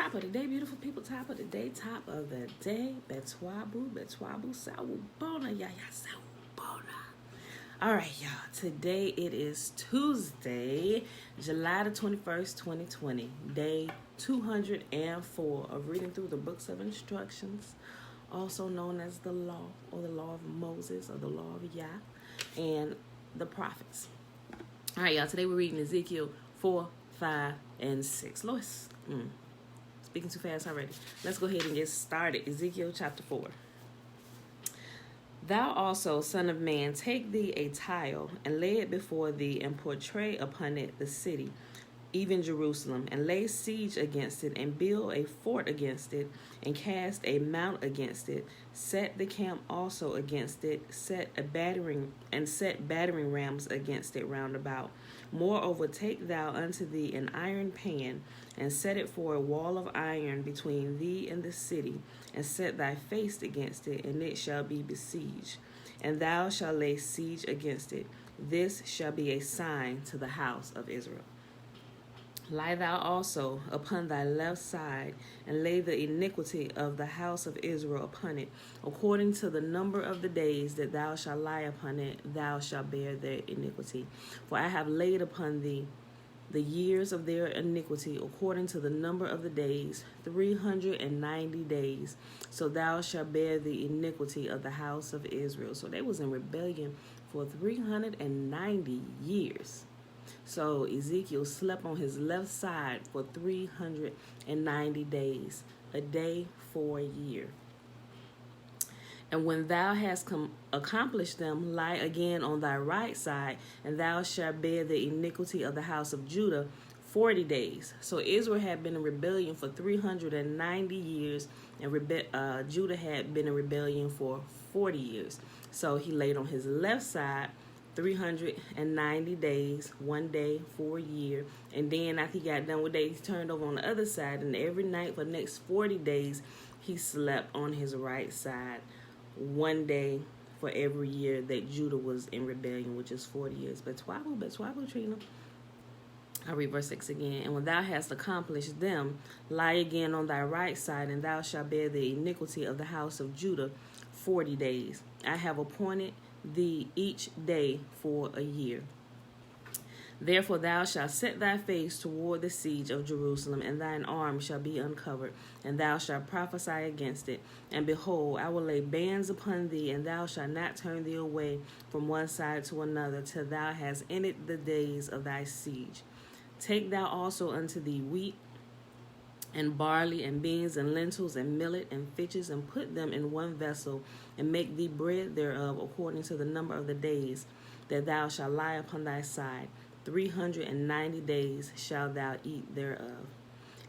Top of the day, beautiful people. Top of the day, top of the day. Betwabu, sawubona, ya sawubona. All right, y'all. Today it is Tuesday, July the 21st, 2020. Day 204 of reading through the books of instructions, also known as the law or the law of Moses or the law of Yah and the prophets. All right, y'all. Today we're reading Ezekiel 4, 5, and 6. Lois, speaking too fast already. Let's go ahead and get started. Ezekiel chapter 4. Thou also, son of man, take thee a tile, and lay it before thee, and portray upon it the city, even Jerusalem, and lay siege against it, and build a fort against it, and cast a mount against it. Set the camp also against it, set battering rams against it round about. Moreover, take thou unto thee an iron pan, and set it for a wall of iron between thee and the city, and set thy face against it, and it shall be besieged. And thou shalt lay siege against it. This shall be a sign to the house of Israel. Lie thou also upon thy left side, and lay the iniquity of the house of Israel upon it. According to the number of the days that thou shalt lie upon it, thou shalt bear their iniquity. For I have laid upon thee the years of their iniquity, according to the number of the days, 390 days. So thou shalt bear the iniquity of the house of Israel. So they was in rebellion for 390 years. So Ezekiel slept on his left side for 390 days, a day for a year. And when thou hast accomplished them, lie again on thy right side, and thou shalt bear the iniquity of the house of Judah 40 days. So Israel had been in rebellion for 390 years, and Judah had been in rebellion for 40 years. So he laid on his left side 390 days, 1 day for a year. And then after he got done with that, he turned over on the other side, and every night for the next 40 days, he slept on his right side, 1 day for every year that Judah was in rebellion, which is 40 years. But Betwabu, Trina. I'll read verse 6 again. And when thou hast accomplished them, lie again on thy right side, and thou shalt bear the iniquity of the house of Judah 40 days. I have appointed thee each day for a year. Therefore thou shalt set thy face toward the siege of Jerusalem, and thine arm shall be uncovered, and thou shalt prophesy against it. And behold, I will lay bands upon thee, and thou shalt not turn thee away from one side to another, till thou hast ended the days of thy siege. Take thou also unto thee wheat, and barley, and beans, and lentils, and millet, and fishes, and put them in one vessel, and make thee bread thereof, according to the number of the days that thou shalt lie upon thy side. 390 days shalt thou eat thereof.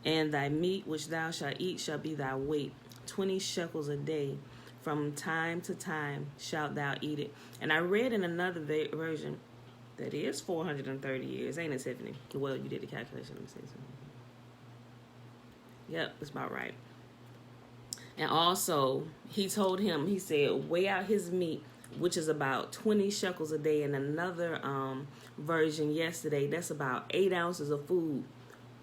And thy meat which thou shalt eat shall be thy weight, 20 shekels a day. From time to time shalt thou eat it. And I read in another version that is 430 years. Ain't it, Tiffany? Well, you did the calculation. Let me see something. Yep, that's about right. And also, he told him, he said, weigh out his meat, which is about 20 shekels a day. In another version yesterday, that's about 8 ounces of food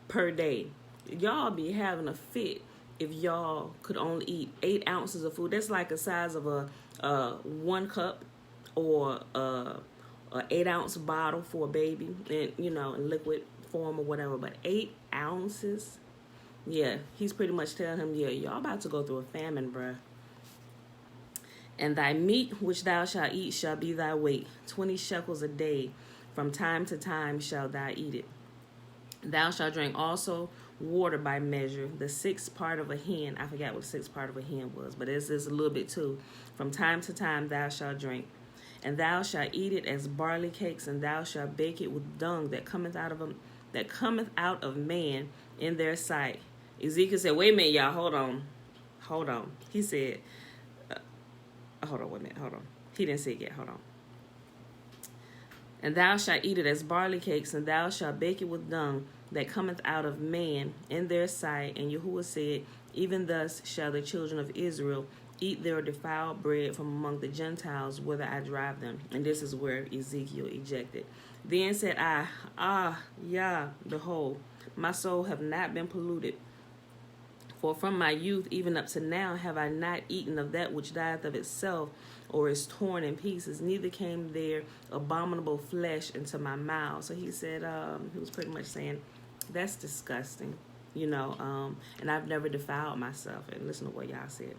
per day. Y'all be having a fit if y'all could only eat 8 ounces of food. That's like the size of a 1 cup or a 8-ounce bottle for a baby, and in liquid form or whatever. But 8 ounces. Yeah, he's pretty much telling him, y'all about to go through a famine, bruh. And thy meat which thou shalt eat shall be thy weight, 20 shekels a day. From time to time shalt thou eat it. Thou shalt drink also water by measure, the 6th part of a hin. I forgot what 6th part of a hin was, but it's a little bit too. From time to time thou shalt drink. And thou shalt eat it as barley cakes, and thou shalt bake it with dung that cometh out of man in their sight. Ezekiel said, wait a minute, y'all, hold on. He said, hold on, wait a minute, hold on. He didn't say it yet, hold on. And thou shalt eat it as barley cakes, and thou shalt bake it with dung that cometh out of man in their sight. And Yahuwah said, even thus shall the children of Israel eat their defiled bread from among the Gentiles, whither I drive them. And this is where Ezekiel ejected. Then said I, Yah, behold, my soul have not been polluted For from my youth even up to now have I not eaten of that which dieth of itself, or is torn in pieces, neither came there abominable flesh into my mouth. So he said, he was pretty much saying, that's disgusting, and I've never defiled myself. And listen to what y'all said.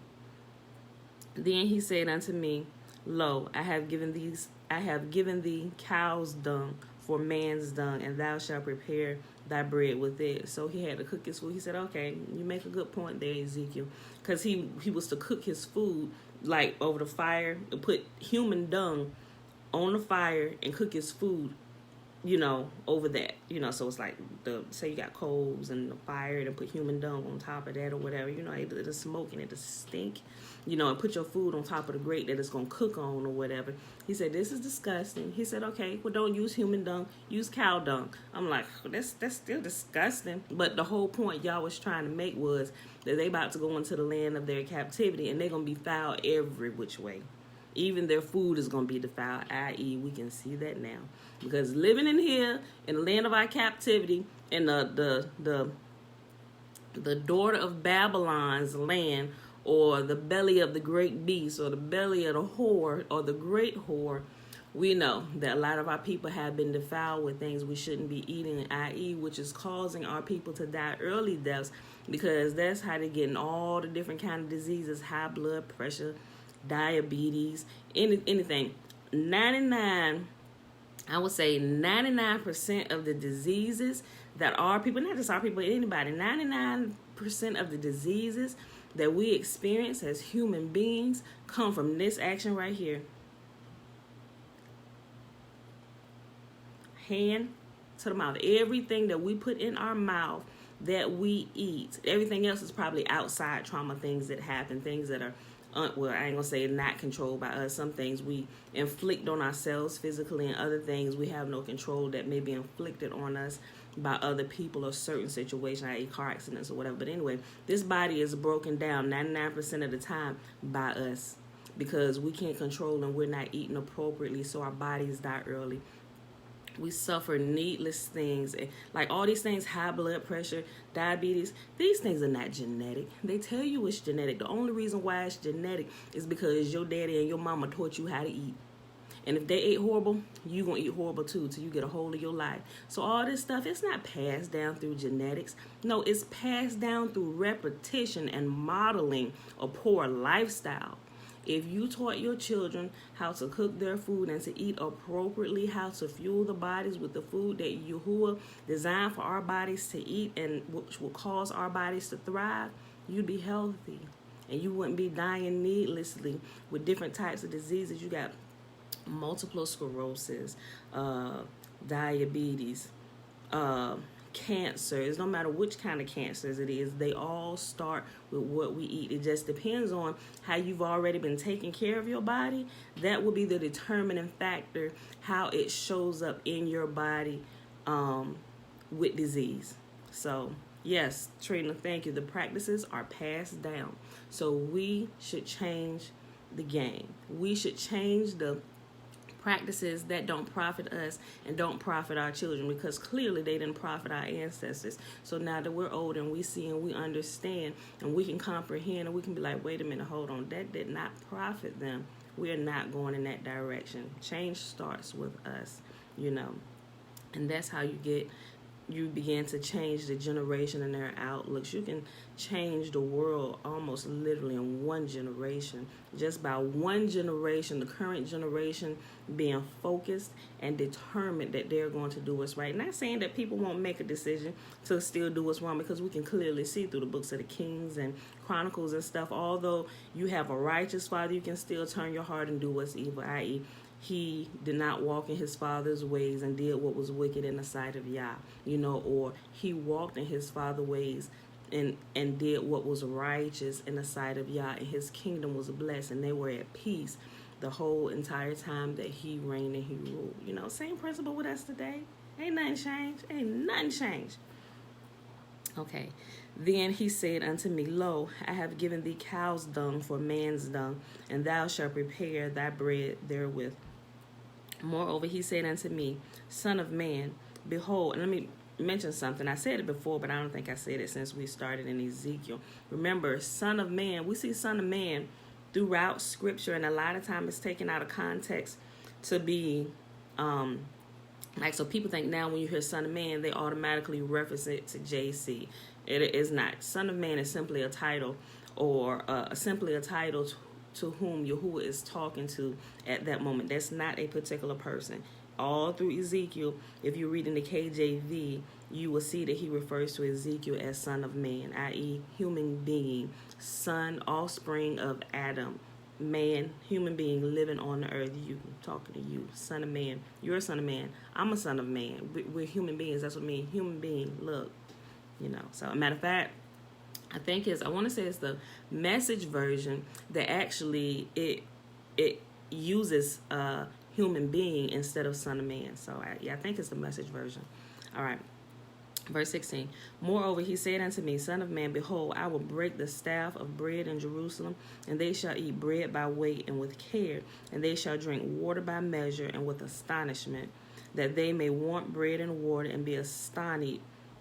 Then he said unto me, Lo, I have given thee cow's dung for man's dung, and thou shalt prepare thy bread with it. So he had to cook his food. He said, okay, you make a good point there, Ezekiel, because he was to cook his food like over the fire, to put human dung on the fire and cook his food, over that, so it's like say you got coals and the fire and put human dung on top of that or whatever, it'll smoke and it'll stink, and put your food on top of the grate that it's going to cook on or whatever. He said, this is disgusting. He said, okay, well, don't use human dung, use cow dung. I'm like, that's still disgusting. But the whole point y'all was trying to make was that they about to go into the land of their captivity and they're going to be fouled every which way. Even their food is going to be defiled, i.e. we can see that now. Because living in here, in the land of our captivity, in the daughter of Babylon's land, or the belly of the great beast, or the belly of the whore, or the great whore, we know that a lot of our people have been defiled with things we shouldn't be eating, i.e. which is causing our people to die early deaths, because that's how they're getting all the different kind of diseases, high blood pressure, diabetes, anything. 99% of the diseases that our people, not just our people, anybody, 99% of the diseases that we experience as human beings come from this action right here. Hand to the mouth. Everything that we put in our mouth that we eat, everything else is probably outside trauma, things that happen, things that are well, I ain't gonna say not controlled by us. Some things we inflict on ourselves physically, and other things we have no control that may be inflicted on us by other people or certain situations, i.e. car accidents or whatever. But anyway, this body is broken down 99% of the time by us, because we can't control and we're not eating appropriately, so our bodies die early. We suffer needless things, like all these things, high blood pressure, diabetes. These things are not genetic. They tell you it's genetic. The only reason why it's genetic is because your daddy and your mama taught you how to eat. And if they ate horrible, you're going to eat horrible too till you get a hold of your life. So all this stuff, it's not passed down through genetics. No, it's passed down through repetition and modeling a poor lifestyle. If you taught your children how to cook their food and to eat appropriately, how to fuel the bodies with the food that Yahuwah designed for our bodies to eat and which will cause our bodies to thrive, you'd be healthy. And you wouldn't be dying needlessly with different types of diseases. You got multiple sclerosis, diabetes, cancers. No matter which kind of cancers it is, they all start with what we eat. It just depends on how you've already been taking care of your body. That will be the determining factor how it shows up in your body with disease. So yes, Trina, thank you. The practices are passed down, so we should change the game. We should change the practices that don't profit us and don't profit our children, because clearly they didn't profit our ancestors. So now that we're older and we see and we understand and we can comprehend and we can be like, wait a minute, hold on, that did not profit them. We're not going in that direction. Change starts with us, and that's how you begin to change the generation and their outlooks. You can change the world almost literally in one generation. Just by one generation, the current generation being focused and determined that they're going to do what's right. Not saying that people won't make a decision to still do what's wrong, because we can clearly see through the books of the Kings and Chronicles and stuff, although you have a righteous father, you can still turn your heart and do what's evil, i.e. he did not walk in his father's ways and did what was wicked in the sight of Yah, or he walked in his father's ways and did what was righteous in the sight of Yah, and his kingdom was blessed, and they were at peace the whole entire time that he reigned and he ruled. Same principle with us today. Ain't nothing changed. Okay. Then he said unto me, Lo, I have given thee cow's dung for man's dung, and thou shalt prepare thy bread therewith. Moreover, he said unto me, Son of man, behold, and let me mention something. I said it before, but I don't think I said it since we started in Ezekiel. Remember, Son of Man. We see Son of Man throughout Scripture, and a lot of time it's taken out of context to be like, so people think now when you hear Son of Man, they automatically reference it to JC. It is not. Son of Man is simply a title, or simply a title to whom Yahuwah is talking to at that moment. That's not a particular person. All through Ezekiel, if you read in the KJV, you will see that he refers to Ezekiel as Son of Man, i.e. human being, son, offspring of Adam, man, human being living on the earth. You, talking to you, Son of Man. You're a son of man. I'm a son of man. We're human beings. That's what I mean. Human being. Look, So, a matter of fact, I want to say it's the Message version that actually it uses human being instead of Son of Man. So, I think it's the Message version. All right. Verse 16, moreover, he said unto me, Son of man, behold, I will break the staff of bread in Jerusalem, and they shall eat bread by weight and with care, and they shall drink water by measure and with astonishment, that they may want bread and water and be astonished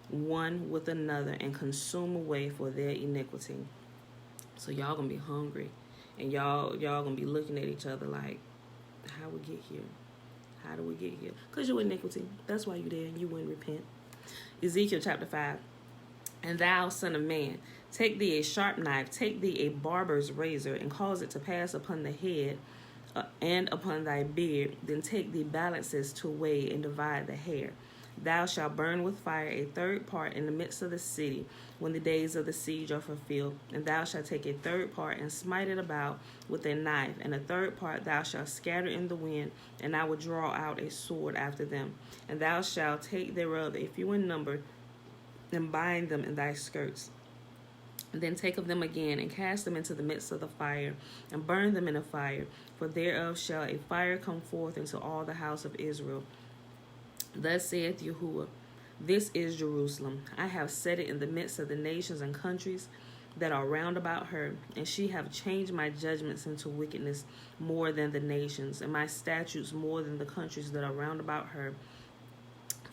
one with another and consume away for their iniquity. So y'all gonna be hungry, and y'all gonna be looking at each other like, how we get here? How do we get here? Because your iniquity. That's why you there, and you wouldn't repent. Ezekiel chapter 5. And thou, son of man, take thee a sharp knife, take thee a barber's razor, and cause it to pass upon the head and upon thy beard. Then take thee balances to weigh and divide the hair. Thou shalt burn with fire a third part in the midst of the city, when the days of the siege are fulfilled. And thou shalt take a third part and smite it about with a knife, and a third part thou shalt scatter in the wind, and I will draw out a sword after them. And thou shalt take thereof a few in number, and bind them in thy skirts. And then take of them again, and cast them into the midst of the fire, and burn them in a fire. For thereof shall a fire come forth into all the house of Israel. Thus saith Yahuwah, this is Jerusalem. I have set it in the midst of the nations and countries that are round about her, and she have changed my judgments into wickedness more than the nations, and my statutes more than the countries that are round about her.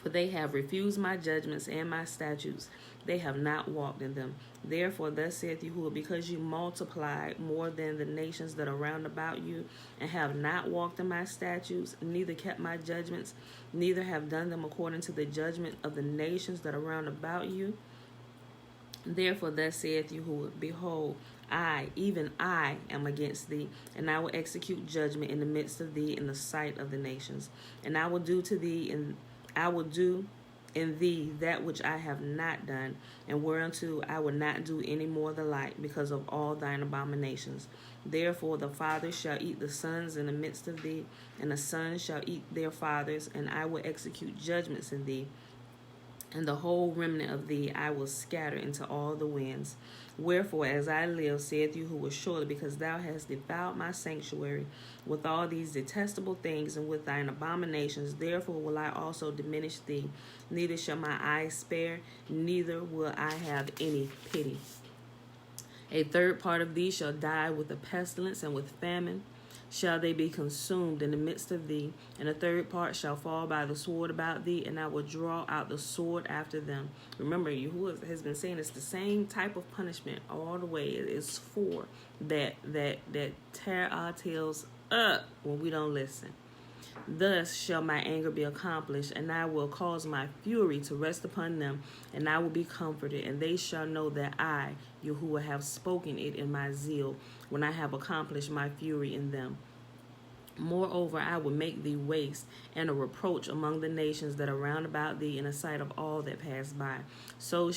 For they have refused my judgments and my statutes. They have not walked in them. Therefore, thus saith Yahuwah, because you multiplied more than the nations that are round about you, and have not walked in my statutes, neither kept my judgments, neither have done them according to the judgment of the nations that are round about you. Therefore, thus saith Yahuwah, behold, I, even I, am against thee, and I will execute judgment in the midst of thee in the sight of the nations. And I will do to thee, and I will do in thee that which I have not done, and whereunto I will not do any more the like, because of all thine abominations. Therefore the fathers shall eat the sons in the midst of thee, and the sons shall eat their fathers, and I will execute judgments in thee. And the whole remnant of thee I will scatter into all the winds. Wherefore, as I live, saith Yahuwah, surely because thou hast defiled my sanctuary with all these detestable things and with thine abominations, therefore will I also diminish thee. Neither shall my eyes spare, neither will I have any pity. A third part of thee shall die with a pestilence, and with famine shall they be consumed in the midst of thee, and a third part shall fall by the sword about thee, and I will draw out the sword after them. Remember, Yahuwah has been saying it's the same type of punishment all the way. It's for that tear our tails up when we don't listen. Thus shall my anger be accomplished, and I will cause my fury to rest upon them, and I will be comforted, and they shall know that I, Yahuwah, have spoken it in my zeal, when I have accomplished my fury in them. Moreover, I will make thee waste and a reproach among the nations that are round about thee in the sight of all that pass by. So it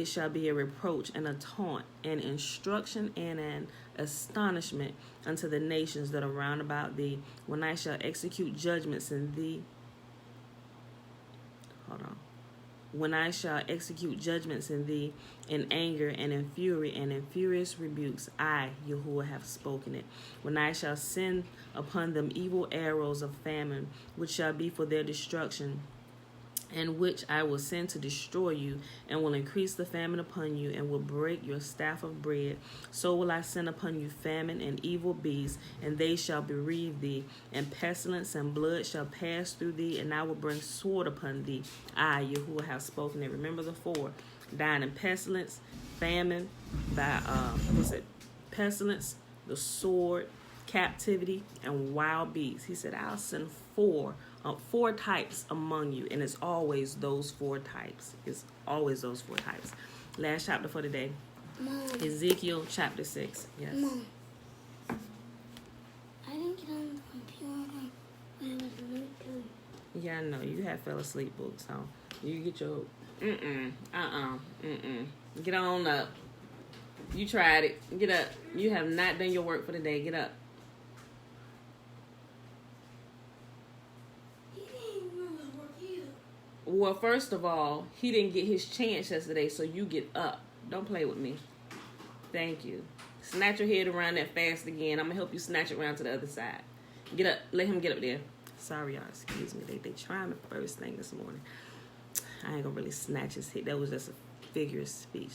shall be a reproach and a taunt, an instruction and an astonishment unto the nations that are round about thee, when I shall execute judgments in thee. When I shall execute judgments in thee in anger and in fury and in furious rebukes, I, Yahuwah, have spoken it. When I shall send upon them evil arrows of famine, which shall be for their destruction, and which I will send to destroy you, and will increase the famine upon you, and will break your staff of bread. So will I send upon you famine and evil beasts, and they shall bereave thee, and pestilence and blood shall pass through thee, and I will bring sword upon thee. I, Yahuwah, have spoken it. Remember the four: dying in pestilence, famine, by pestilence, the sword, captivity, and wild beasts. He said, I'll send four types among you, and it's always those four types. It's always those four types. Last chapter for today. Mom. Ezekiel chapter 6. Yes. Mom. I didn't get on the computer when I was sleeping. Yeah, I know. You had fell asleep, book, so you get your Get on up. You tried it. Get up. You have not done your work for the day. Get up. Well, first of all, he didn't get his chance yesterday, so you get up. Don't play with me. Thank you. Snatch your head around that fast again. I'm going to help you snatch it around to the other side. Get up. Let him get up there. Sorry, y'all. Excuse me. They trying the first thing this morning. I ain't going to really snatch his head. That was just a figure of speech.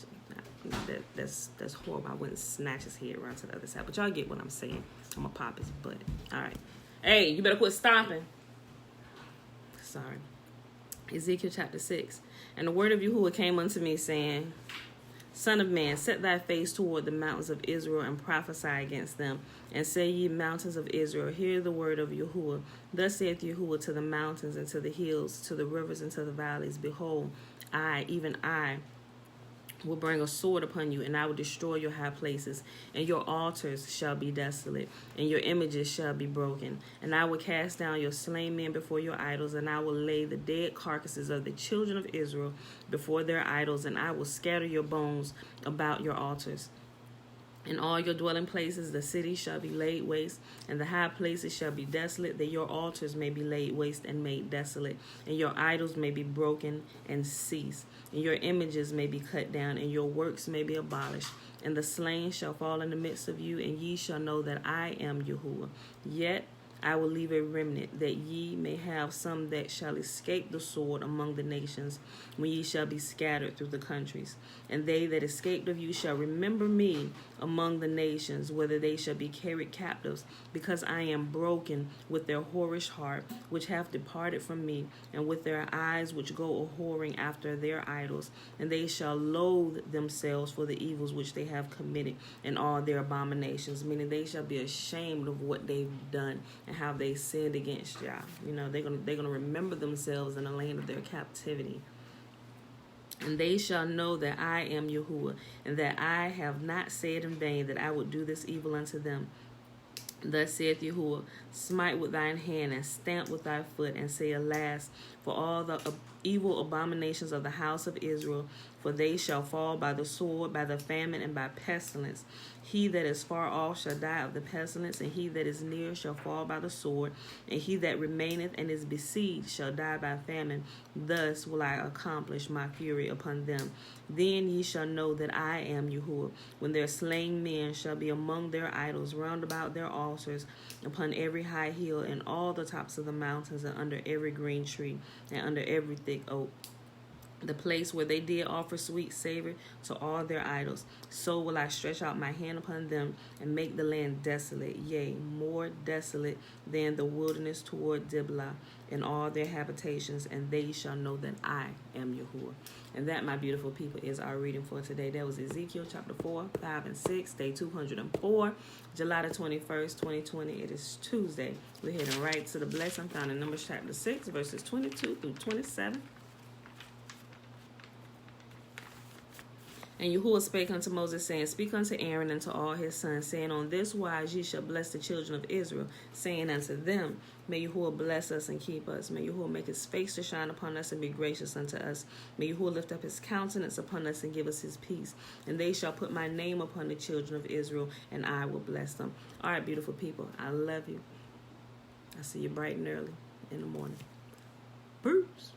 That's horrible. I wouldn't snatch his head around to the other side. But y'all get what I'm saying. I'm going to pop his butt. All right. Hey, you better quit stomping. Sorry. Ezekiel chapter 6. And the word of Yahuwah came unto me, saying, Son of man, set thy face toward the mountains of Israel, and prophesy against them. And say, ye mountains of Israel, hear the word of Yahuwah. Thus saith Yahuwah to the mountains, and to the hills, to the rivers, and to the valleys, Behold, I, even I, will bring a sword upon you, and I will destroy your high places, and your altars shall be desolate, and your images shall be broken. And I will cast down your slain men before your idols, and I will lay the dead carcasses of the children of Israel before their idols, and I will scatter your bones about your altars. In all your dwelling places the city shall be laid waste, and the high places shall be desolate, that your altars may be laid waste and made desolate, and your idols may be broken and cease, and your images may be cut down, and your works may be abolished. And the slain shall fall in the midst of you, and ye shall know that I am Yahuwah. Yet I will leave a remnant, that ye may have some that shall escape the sword among the nations, when ye shall be scattered through the countries. And they that escaped of you shall remember me among the nations, whether they shall be carried captives, because I am broken with their whorish heart, which have departed from me, and with their eyes which go a-whoring after their idols. And they shall loathe themselves for the evils which they have committed, and all their abominations, meaning they shall be ashamed of what they've done and how they sinned against Yah. You know, they're gonna remember themselves in the land of their captivity. And they shall know that I am Yahuwah, and that I have not said in vain that I would do this evil unto them. Thus saith Yahuwah, smite with thine hand, and stamp with thy foot, and say, Alas, for all the evil abominations of the house of Israel, for they shall fall by the sword, by the famine, and by pestilence. He that is far off shall die of the pestilence, and he that is near shall fall by the sword, and he that remaineth and is besieged shall die by famine. Thus will I accomplish my fury upon them. Then ye shall know that I am Yahuwah, when their slain men shall be among their idols, round about their altars, upon every high hill, and all the tops of the mountains, and under every green tree, and under every thick oak, the place where they did offer sweet savor to all their idols. So will I stretch out my hand upon them, and make the land desolate, yea, more desolate than the wilderness toward Diblah, in all their habitations, and they shall know that I am Yahuwah. And that, my beautiful people, is our reading for today. That was Ezekiel chapter 4, 5, and 6, day 204, July the 21st, 2020. It is Tuesday. We're heading right to the blessing found in Numbers chapter 6, verses 22 through 27. And Yahuwah spake unto Moses, saying, Speak unto Aaron and to all his sons, saying, On this wise ye shall bless the children of Israel, saying unto them, May Yahuwah bless us and keep us. May Yahuwah make his face to shine upon us and be gracious unto us. May Yahuwah lift up his countenance upon us and give us his peace. And they shall put my name upon the children of Israel, and I will bless them. All right, beautiful people, I love you. I see you bright and early in the morning. Bruce.